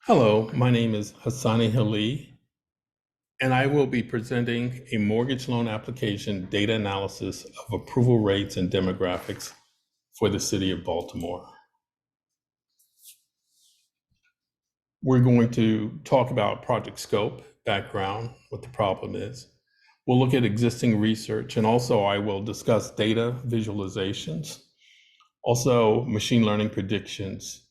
Hello, my name is Hassani Hali, and I will be presenting a mortgage loan application data analysis of approval rates and demographics for the city of Baltimore. We're going to talk about project scope, background, what the problem is. We'll look at existing research, and also I will discuss data visualizations, also machine learning predictions,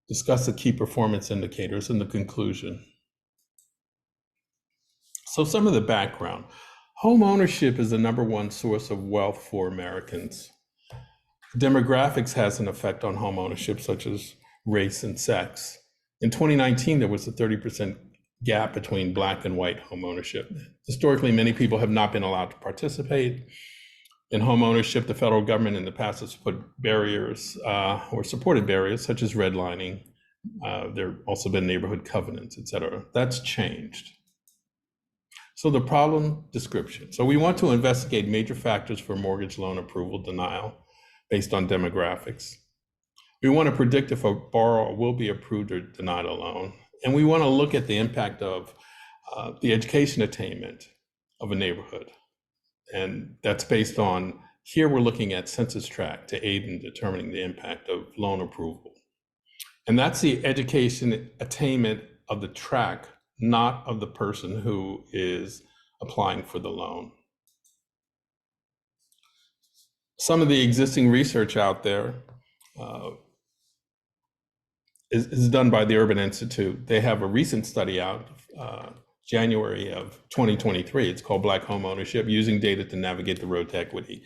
discuss the key performance indicators, and the conclusion. So some of the background. Home ownership is the number one source of wealth for Americans. Demographics has an effect on home ownership, such as race and sex. In 2019, there was a 30% gap between Black and white home ownership. Historically, many people have not been allowed to participate in home ownership. The federal government in the past has put barriers or supported barriers, such as redlining. There have also been neighborhood covenants, et cetera. That's changed. So the problem description. So we want to investigate major factors for mortgage loan approval denial based on demographics. We want to predict if a borrower will be approved or denied a loan. And we want to look at the impact of the education attainment of a neighborhood. And that's based on, here we're looking at census tract to aid in determining the impact of loan approval. And that's the education attainment of the tract, not of the person who is applying for the loan. Some of the existing research out there is done by the Urban Institute. They have a recent study out, January of 2023. It's called Black Home Ownership, Using Data to Navigate the Road to Equity.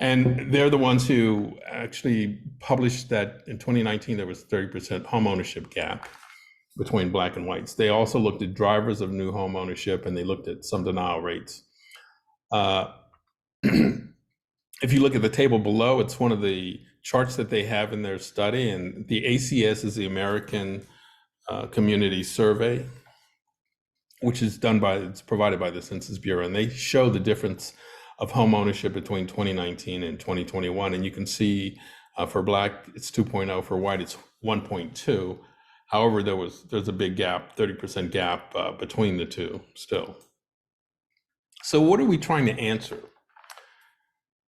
And they're the ones who actually published that in 2019, there was 30% home ownership gap between Black and whites. They also looked at drivers of new home ownership, and they looked at some denial rates. If you look at the table below, it's one of the charts that they have in their study, and the ACS is the American Community Survey, which is it's provided by the Census Bureau, and they show the difference of home ownership between 2019 and 2021. And you can see for Black, it's 2.0, for white, it's 1.2. However, there's a big gap, 30% gap between the two still. So what are we trying to answer?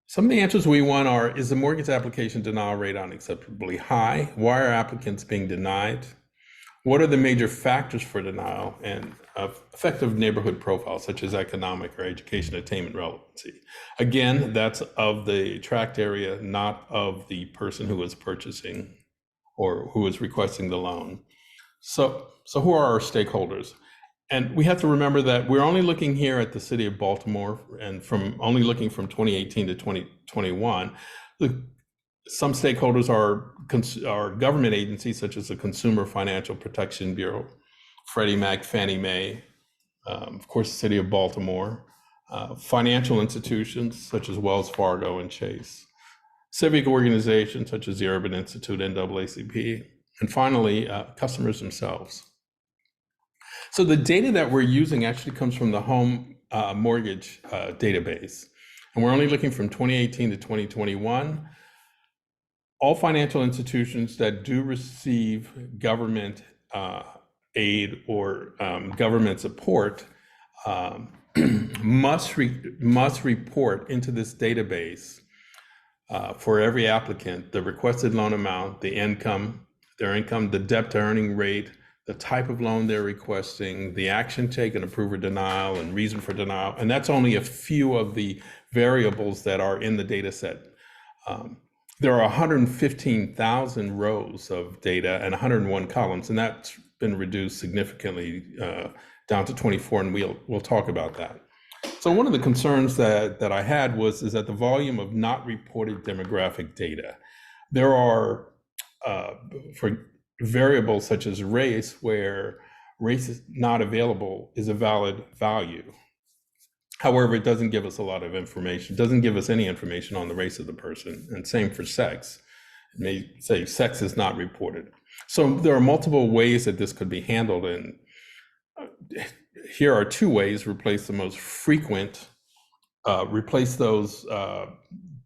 Some of the answers we want are, is the mortgage application denial rate unacceptably high? Why are applicants being denied? What are the major factors for denial and effective neighborhood profiles, such as economic or education attainment relevancy? Again, that's of the tract area, not of the person who is purchasing or who is requesting the loan. So who are our stakeholders? And we have to remember that we're only looking here at the city of Baltimore, and only looking from 2018 to 2021. Some stakeholders are government agencies, such as the Consumer Financial Protection Bureau, Freddie Mac, Fannie Mae, of course, the city of Baltimore, financial institutions such as Wells Fargo and Chase, civic organizations such as the Urban Institute, NAACP, and finally, customers themselves. So the data that we're using actually comes from the home mortgage database. And we're only looking from 2018 to 2021. All financial institutions that do receive government aid or government support must report into this database for every applicant the requested loan amount, their income, the debt to earning rate, the type of loan they're requesting, the action taken, approve or denial, and reason for denial. And that's only a few of the variables that are in the data set. There are 115,000 rows of data and 101 columns, and that's been reduced significantly down to 24, and we'll talk about that. So one of the concerns that I had is that the volume of not reported demographic data. There are, for variables such as race, where race is not available is a valid value. However, it doesn't give us a lot of information. It doesn't give us any information on the race of the person, and same for sex. It may say sex is not reported. So there are multiple ways that this could be handled, and here are two ways. Replace the most frequent, replace those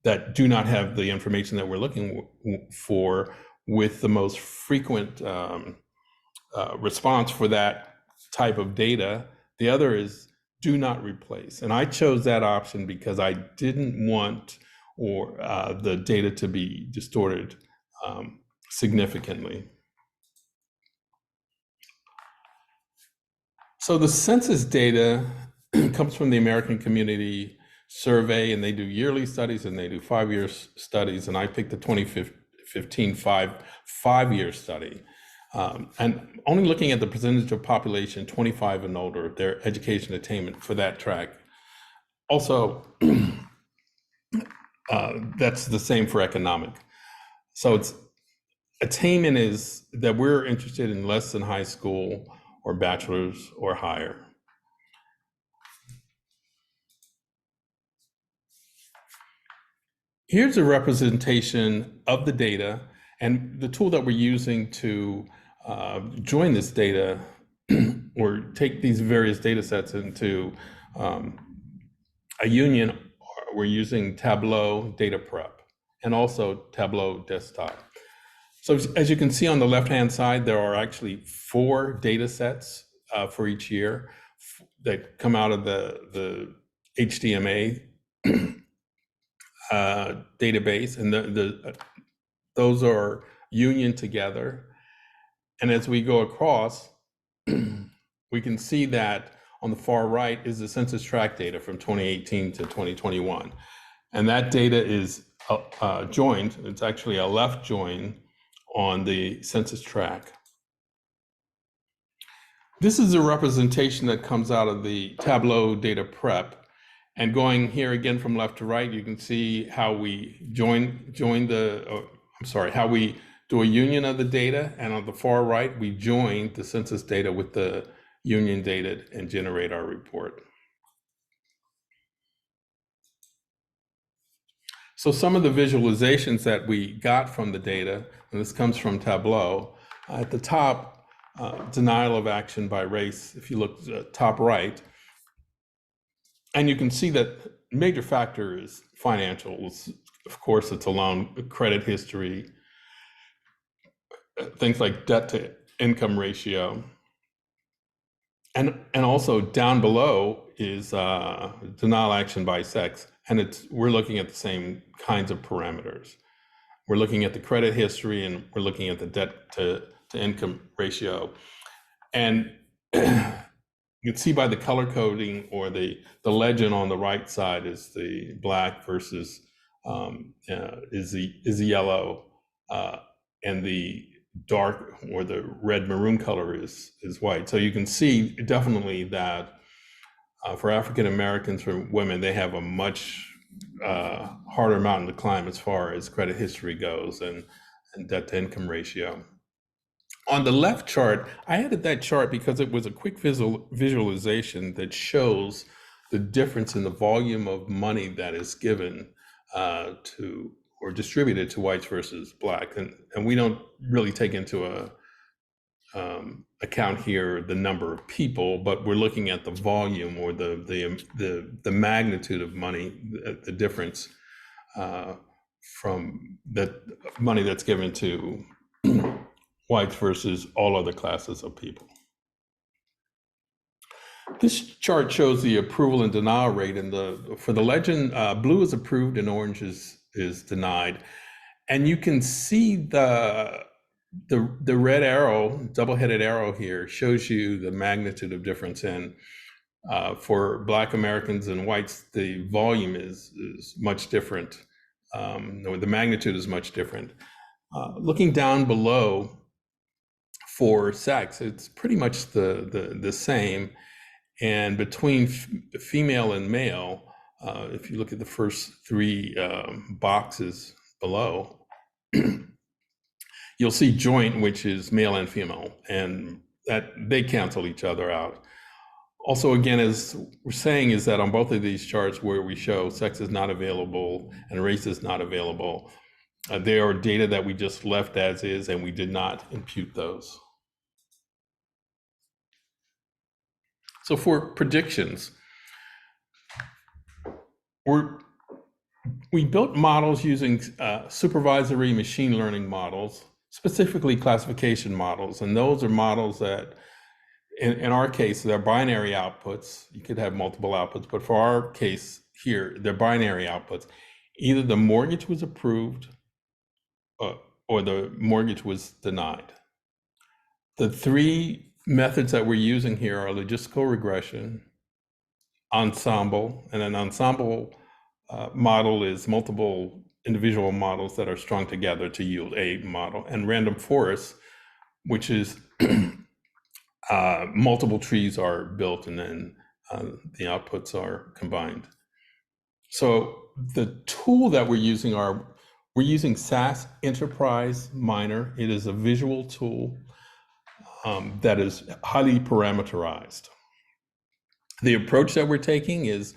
that do not have the information that we're looking for with the most frequent response for that type of data. The other is do not replace. And I chose that option because I didn't want the data to be distorted significantly. So the census data comes from the American Community Survey, and they do yearly studies and they do 5-year studies. And I picked the 2015 five-year study. And only looking at the percentage of population 25 and older, their education attainment for that track. Also, that's the same for economic. So it's attainment is that we're interested in less than high school or bachelor's or higher. Here's a representation of the data, and the tool that we're using to join this data or take these various data sets into a union. We're using Tableau Data Prep and also Tableau Desktop. So as you can see on the left-hand side, there are actually 4 data sets for each year that come out of the HDMA database, and those are union together. And as we go across, we can see that on the far right is the census tract data from 2018 to 2021. And that data is joined. It's actually a left join on the census tract. This is a representation that comes out of the Tableau Data Prep. And going here again from left to right, you can see how we how we do a union of the data. And on the far right, we join the census data with the union data and generate our report. So some of the visualizations that we got from the data, and this comes from Tableau, at the top, denial of action by race, if you look top right, and you can see that major factor is financials. Of course, it's a loan credit history, things like debt to income ratio. And also down below is denial action by sex. And we're looking at the same kinds of parameters. We're looking at the credit history and we're looking at the debt to income ratio. And you can see by the color coding or the legend on the right side is the black versus is the yellow, and the dark or the red maroon color is white. So you can see definitely that for African Americans, for women, they have a much harder mountain to climb as far as credit history goes and debt to income ratio. On the left chart, I added that chart because it was a quick visualization that shows the difference in the volume of money that is given to or distributed to whites versus black, and we don't really take into account here the number of people, but we're looking at the volume or the magnitude of money, the difference from that money that's given to whites versus all other classes of people. This chart shows the approval and denial rate, and for the legend, blue is approved and orange is denied. And you can see the red arrow, double-headed arrow here, shows you the magnitude of difference. And for Black Americans and whites, the volume is much different, or the magnitude is much different. Looking down below, for sex, it's pretty much the same. And between female and male, if you look at the first 3 boxes below, you'll see joint, which is male and female, and that they cancel each other out. Also, again, as we're saying, is that on both of these charts where we show sex is not available and race is not available, they are data that we just left as is, and we did not impute those. So for predictions, we built models using supervisory machine learning models. specifically classification models. And those are models that, in our case, they're binary outputs. You could have multiple outputs, but for our case here, they're binary outputs. Either the mortgage was approved or the mortgage was denied. The three methods that we're using here are logistical regression, ensemble, and an ensemble model is multiple individual models that are strung together to yield a model, and random forest, which is multiple trees are built and then the outputs are combined. So the tool that we're using SAS Enterprise Miner. It is a visual tool that is highly parameterized. The approach that we're taking is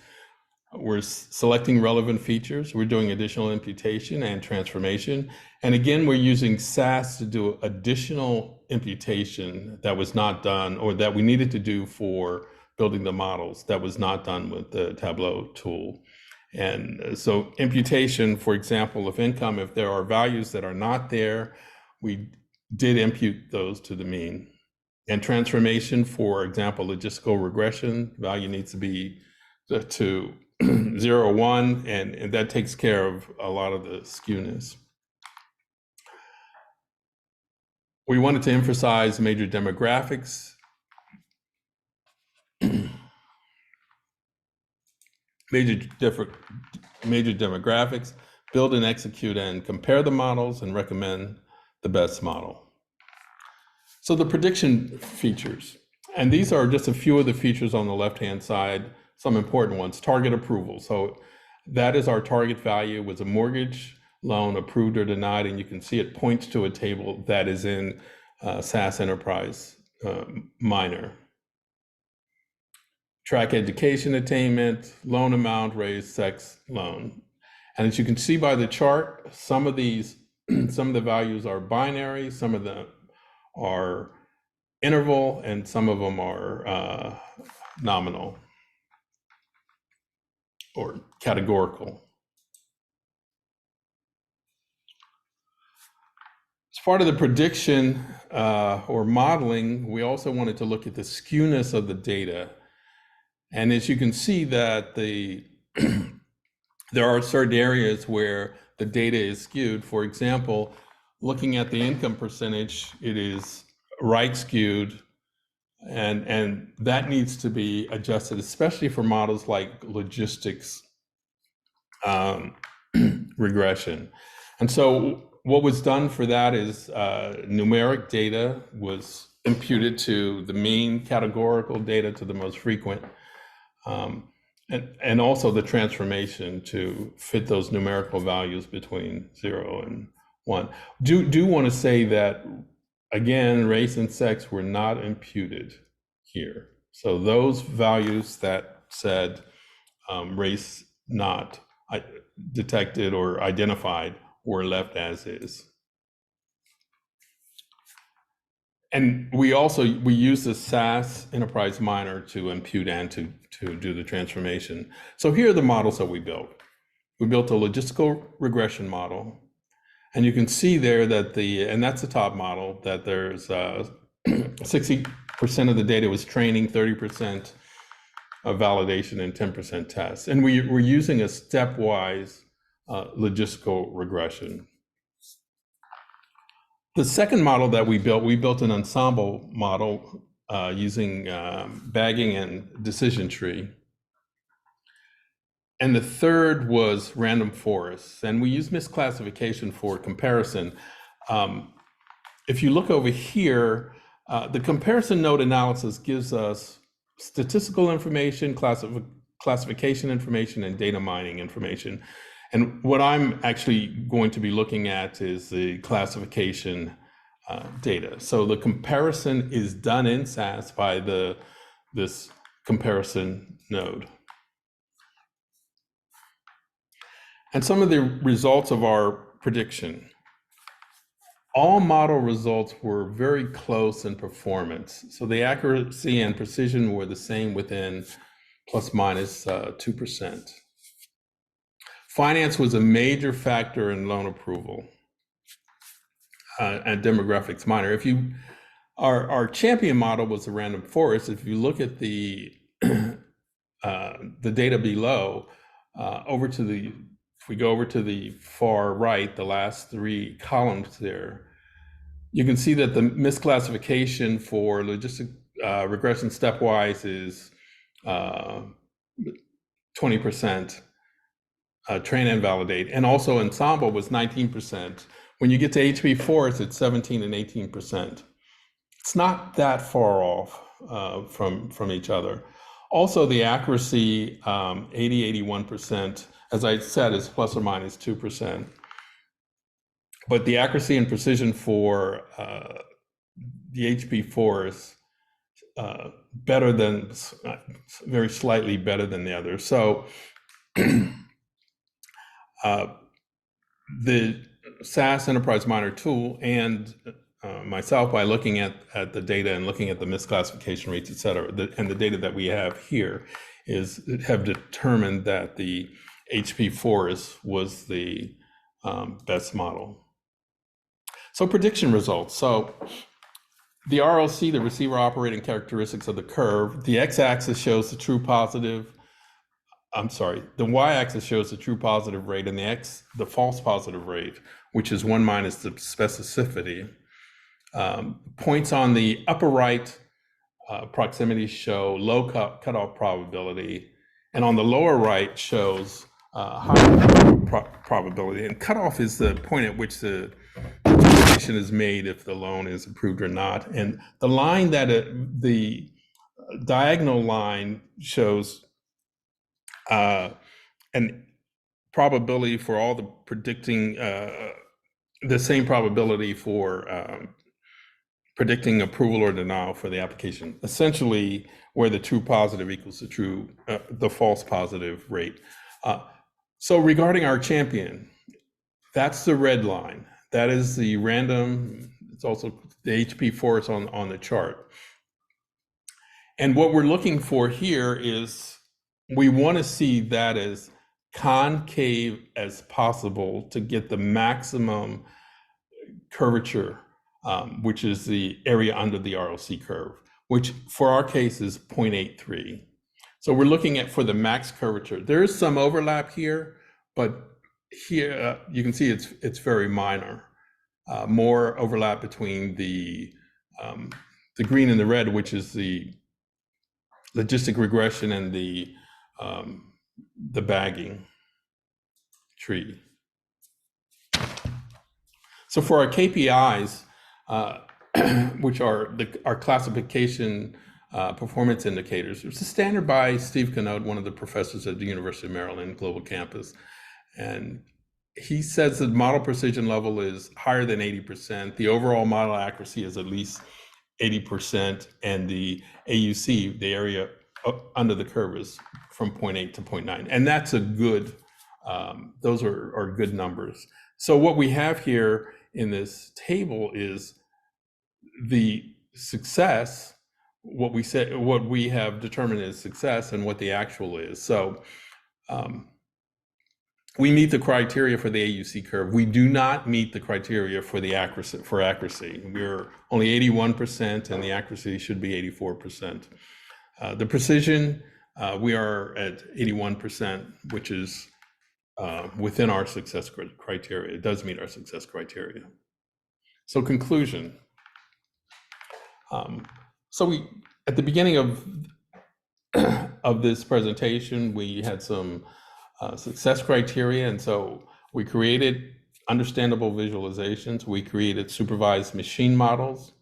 we're selecting relevant features. We're doing additional imputation and transformation. And again, we're using SAS to do additional imputation that was not done, or that we needed to do for building the models that was not done with the Tableau tool. And so imputation, for example, of income, if there are values that are not there, we did impute those to the mean. And transformation, for example, logistical regression, value needs to be to 0, 1, and that takes care of a lot of the skewness. We wanted to emphasize major demographics. Major demographics, build and execute and compare the models and recommend the best model. So the prediction features, and these are just a few of the features on the left-hand side, some important ones. Target approval. So that is our target value. Was a mortgage loan approved or denied? And you can see it points to a table that is in SAS Enterprise Miner. Track education attainment, loan amount, raise, sex, loan. And as you can see by the chart, some of the values are binary, some of them are interval, and some of them are nominal or categorical. As part of the prediction or modeling, we also wanted to look at the skewness of the data. And as you can see that there are certain areas where the data is skewed. For example, looking at the income percentage, it is right skewed, and that needs to be adjusted, especially for models like logistics regression. And so what was done for that is numeric data was imputed to the mean, categorical data to the most frequent, and also the transformation to fit those numerical values between 0 and 1. Do want to say that, again, race and sex were not imputed here. So those values that said race not detected or identified were left as is. And we use the SAS Enterprise Miner to impute and to do the transformation. So here are the models that we built. We built a logistical regression model, and you can see there that and that's the top model, that there's 60% of the data was training, 30% of validation, and 10% tests. And we're using a stepwise logistical regression. The second model that we built an ensemble model using bagging and decision tree. And the third was random forests. And we use misclassification for comparison. If you look over here, the comparison node analysis gives us statistical information, classification information, and data mining information. And what I'm actually going to be looking at is the classification data. So the comparison is done in SAS by this comparison node. And some of the results of our prediction. All model results were very close in performance. So the accuracy and precision were the same within plus minus 2%. Finance was a major factor in loan approval. and demographics minor. If you our champion model was a random forest. If you look at the data below, if we go over to the far right, the last three columns there, you can see that the misclassification for logistic regression stepwise is 20%. Train and validate, and also ensemble was 19%. When you get to HP4, it's 17 and 18%. It's not that far off from each other. Also, the accuracy, 80, 81%, as I said, is plus or minus 2%. But the accuracy and precision for the HP4 is better than, very slightly better than the others. So the SAS Enterprise Miner tool and myself, by looking at the data and looking at the misclassification rates, et cetera, and the data that we have here have determined that the HP4 was the best model. So prediction results. So the ROC, the receiver operating characteristics of the curve, the x-axis shows the true positive. The y-axis shows the true positive rate, and the false positive rate, which is 1 minus the specificity. Points on the upper right proximity show low cutoff probability, and on the lower right shows high probability. And cutoff is the point at which the determination is made if the loan is approved or not. And the line the diagonal line shows an probability for all the predicting, the same probability for predicting approval or denial for the application, essentially where the true positive equals the false positive rate. So regarding our champion, that's the red line. That is the random, it's also the HP4 on the chart. And what we're looking for here is, we want to see that as concave as possible to get the maximum curvature, which is the area under the ROC curve, which for our case is 0.83. So we're looking for the max curvature. There is some overlap here, but here you can see it's very minor. More overlap between the green and the red, which is the logistic regression and the bagging tree. So for our KPIs, which are our classification performance indicators, it's a standard by Steve Canode, one of the professors at the University of Maryland Global Campus. And he says the model precision level is higher than 80%. The overall model accuracy is at least 80%. And the AUC, the area under the curve, is from 0.8 to 0.9. And that's a good, those are good numbers. So what we have here in this table is the success, what we have determined as success, and what the actual is. So we meet the criteria for the AUC curve. We do not meet the criteria for the accuracy. We're only 81%, and the accuracy should be 84%. The precision, we are at 81%, which is within our success criteria. It does meet our success criteria. So conclusion. So at the beginning of this presentation, we had some success criteria, and so we created understandable visualizations. We created supervised machine models.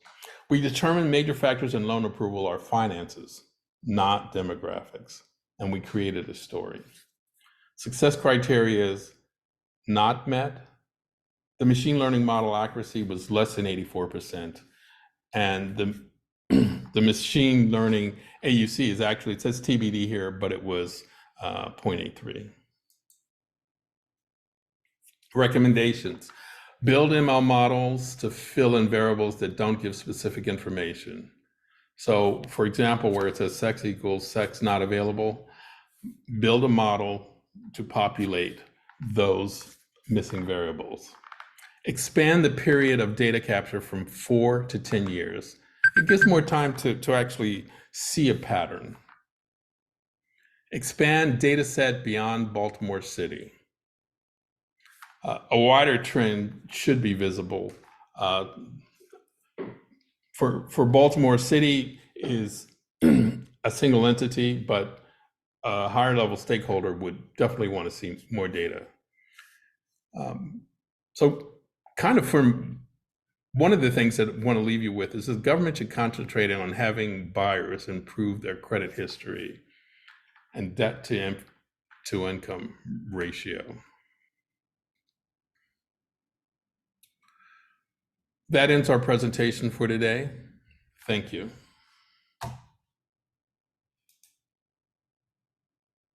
We determined major factors in loan approval are finances, not demographics, and we created a story. Success criteria is not met. The machine learning model accuracy was less than 84%, and the machine learning AUC is actually, it says TBD here, but it was 0.83. Recommendations: build ML models to fill in variables that don't give specific information. So for example, where it says sex equals sex not available, build a model to populate those missing variables. Expand the period of data capture from 4 to 10 years. It gives more time to actually see a pattern. Expand data set beyond Baltimore City. A wider trend should be visible. For Baltimore City is a single entity, but a higher level stakeholder would definitely want to see more data. So kind of from one of the things that I want to leave you with is that the government should concentrate on having buyers improve their credit history and debt to income ratio. That ends our presentation for today. Thank you.